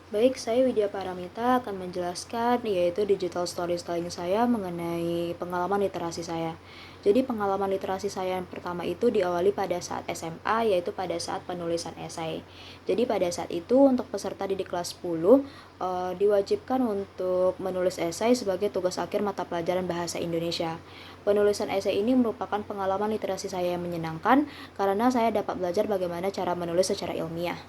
Baik, saya Widya Paramita akan menjelaskan yaitu digital storytelling saya mengenai pengalaman literasi saya. Jadi pengalaman literasi saya yang pertama itu diawali pada saat SMA, yaitu pada saat penulisan esai. Jadi pada saat itu untuk peserta didik kelas 10 diwajibkan untuk menulis esai sebagai tugas akhir mata pelajaran bahasa Indonesia. Penulisan esai ini merupakan pengalaman literasi saya yang menyenangkan karena saya dapat belajar bagaimana cara menulis secara ilmiah.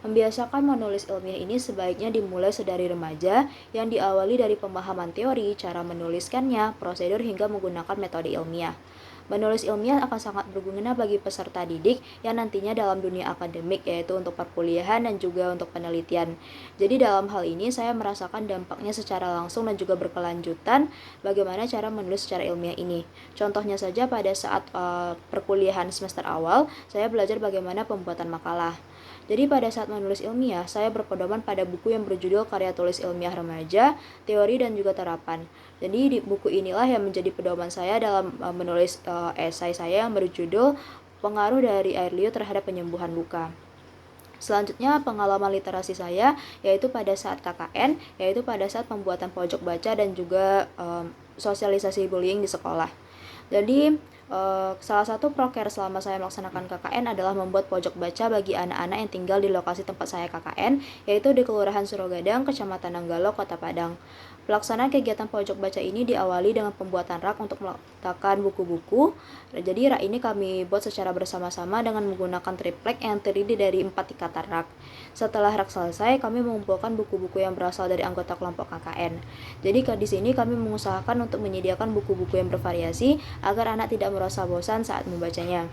Membiasakan menulis ilmiah ini sebaiknya dimulai sedari remaja yang diawali dari pemahaman teori, cara menuliskannya, prosedur hingga menggunakan metode ilmiah. Menulis ilmiah akan sangat berguna bagi peserta didik yang nantinya dalam dunia akademik, yaitu untuk perkuliahan dan juga untuk penelitian. Jadi dalam hal ini saya merasakan dampaknya secara langsung dan juga berkelanjutan bagaimana cara menulis secara ilmiah ini. Contohnya saja pada saat perkuliahan semester awal, saya belajar bagaimana pembuatan makalah. Jadi pada saat menulis ilmiah, saya berpedoman pada buku yang berjudul Karya Tulis Ilmiah Remaja, Teori dan juga Terapan. Jadi di buku inilah yang menjadi pedoman saya dalam menulis esai saya yang berjudul Pengaruh dari Air Liur Terhadap Penyembuhan Luka. Selanjutnya pengalaman literasi saya yaitu pada saat KKN, yaitu pada saat pembuatan pojok baca dan juga sosialisasi bullying di sekolah. Jadi salah satu proker selama saya melaksanakan KKN adalah membuat pojok baca bagi anak-anak yang tinggal di lokasi tempat saya KKN, yaitu di Kelurahan Surogadang, Kecamatan Nanggalo, Kota Padang. Pelaksanaan kegiatan pojok baca ini diawali dengan pembuatan rak untuk meletakkan buku-buku. Jadi rak ini kami buat secara bersama-sama dengan menggunakan triplek yang terdiri dari 4 tingkatan rak. Setelah rak selesai, kami mengumpulkan buku-buku yang berasal dari anggota kelompok KKN. Jadi di sini kami mengusahakan untuk menyediakan buku-buku yang bervariasi agar anak tidak merasa bosan saat membacanya.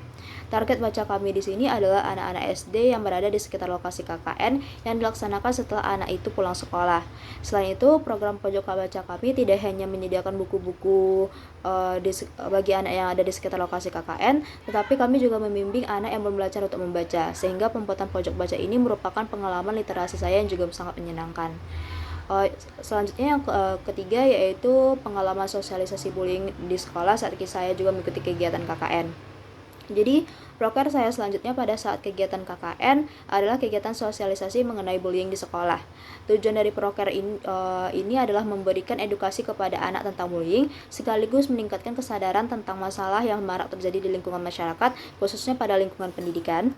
Target baca kami di sini adalah anak-anak SD yang berada di sekitar lokasi KKN yang dilaksanakan setelah anak itu pulang sekolah. Selain itu, program pojok baca kami tidak hanya menyediakan buku-buku bagi anak yang ada di sekitar lokasi KKN, tetapi kami juga membimbing anak yang belum belajar untuk membaca, sehingga pembuatan pojok baca ini merupakan pengalaman literasi saya yang juga sangat menyenangkan. Selanjutnya yang ketiga yaitu pengalaman sosialisasi bullying di sekolah saat saya juga mengikuti kegiatan KKN. Jadi, proker saya selanjutnya pada saat kegiatan KKN adalah kegiatan sosialisasi mengenai bullying di sekolah. Tujuan dari proker ini adalah memberikan edukasi kepada anak tentang bullying, sekaligus meningkatkan kesadaran tentang masalah yang marak terjadi di lingkungan masyarakat, khususnya pada lingkungan pendidikan.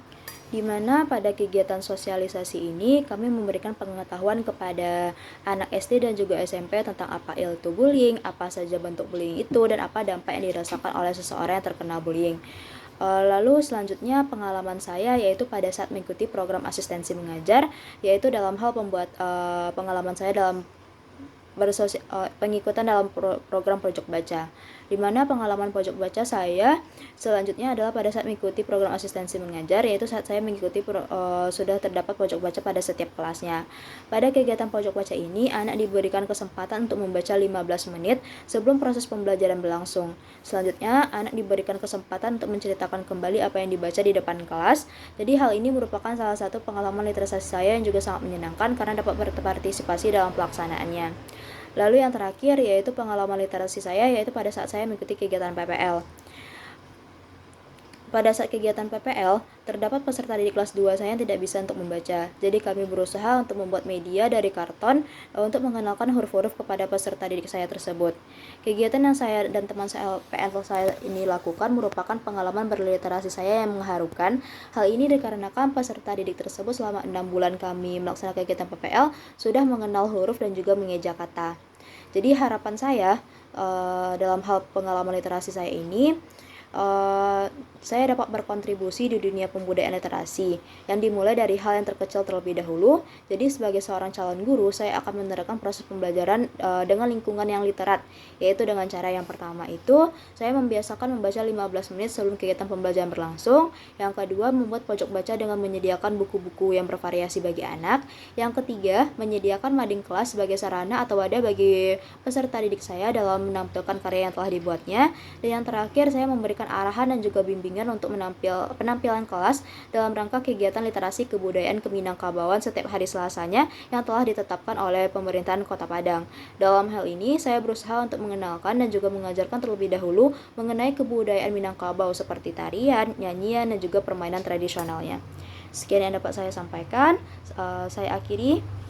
Di mana pada kegiatan sosialisasi ini kami memberikan pengetahuan kepada anak SD dan juga SMP tentang apa itu bullying, apa saja bentuk bullying itu, dan apa dampak yang dirasakan oleh seseorang yang terkena bullying. Lalu selanjutnya pengalaman saya yaitu pada saat mengikuti program asistensi mengajar, yaitu dalam hal pengalaman saya dalam pengikutan dalam program pojok baca, di mana pengalaman pojok baca saya selanjutnya adalah pada saat mengikuti program asistensi mengajar, yaitu saat saya mengikuti sudah terdapat pojok baca pada setiap kelasnya. Pada kegiatan pojok baca ini, anak diberikan kesempatan untuk membaca 15 menit sebelum proses pembelajaran berlangsung. Selanjutnya, anak diberikan kesempatan untuk menceritakan kembali apa yang dibaca di depan kelas. Jadi hal ini merupakan salah satu pengalaman literasi saya yang juga sangat menyenangkan karena dapat berpartisipasi dalam pelaksanaannya. Lalu yang terakhir yaitu pengalaman literasi saya yaitu pada saat saya mengikuti kegiatan PPL. Pada saat kegiatan PPL, terdapat peserta didik kelas 2 saya yang tidak bisa untuk membaca. Jadi kami berusaha untuk membuat media dari karton untuk mengenalkan huruf-huruf kepada peserta didik saya tersebut. Kegiatan yang saya dan teman saya PL saya ini lakukan merupakan pengalaman berliterasi saya yang mengharukan. Hal ini dikarenakan peserta didik tersebut selama 6 bulan kami melaksanakan kegiatan PPL sudah mengenal huruf dan juga mengeja kata. Jadi harapan saya dalam hal pengalaman literasi saya ini, saya dapat berkontribusi di dunia pembudayaan literasi yang dimulai dari hal yang terkecil terlebih dahulu. Jadi sebagai seorang calon guru, saya akan menerapkan proses pembelajaran dengan lingkungan yang literat, yaitu dengan cara yang pertama itu saya membiasakan membaca 15 menit sebelum kegiatan pembelajaran berlangsung. Yang kedua, membuat pojok baca dengan menyediakan buku-buku yang bervariasi bagi anak. Yang ketiga, menyediakan mading kelas sebagai sarana atau wadah bagi peserta didik saya dalam menampilkan karya yang telah dibuatnya. Dan yang terakhir, saya memberikan arahan dan juga bimbingan untuk penampilan kelas dalam rangka kegiatan literasi kebudayaan Keminangkabauan setiap hari Selasanya yang telah ditetapkan oleh pemerintahan Kota Padang. Dalam hal ini, saya berusaha untuk mengenalkan dan juga mengajarkan terlebih dahulu mengenai kebudayaan Minangkabau seperti tarian, nyanyian, dan juga permainan tradisionalnya. Sekian yang dapat saya sampaikan. Saya akhiri.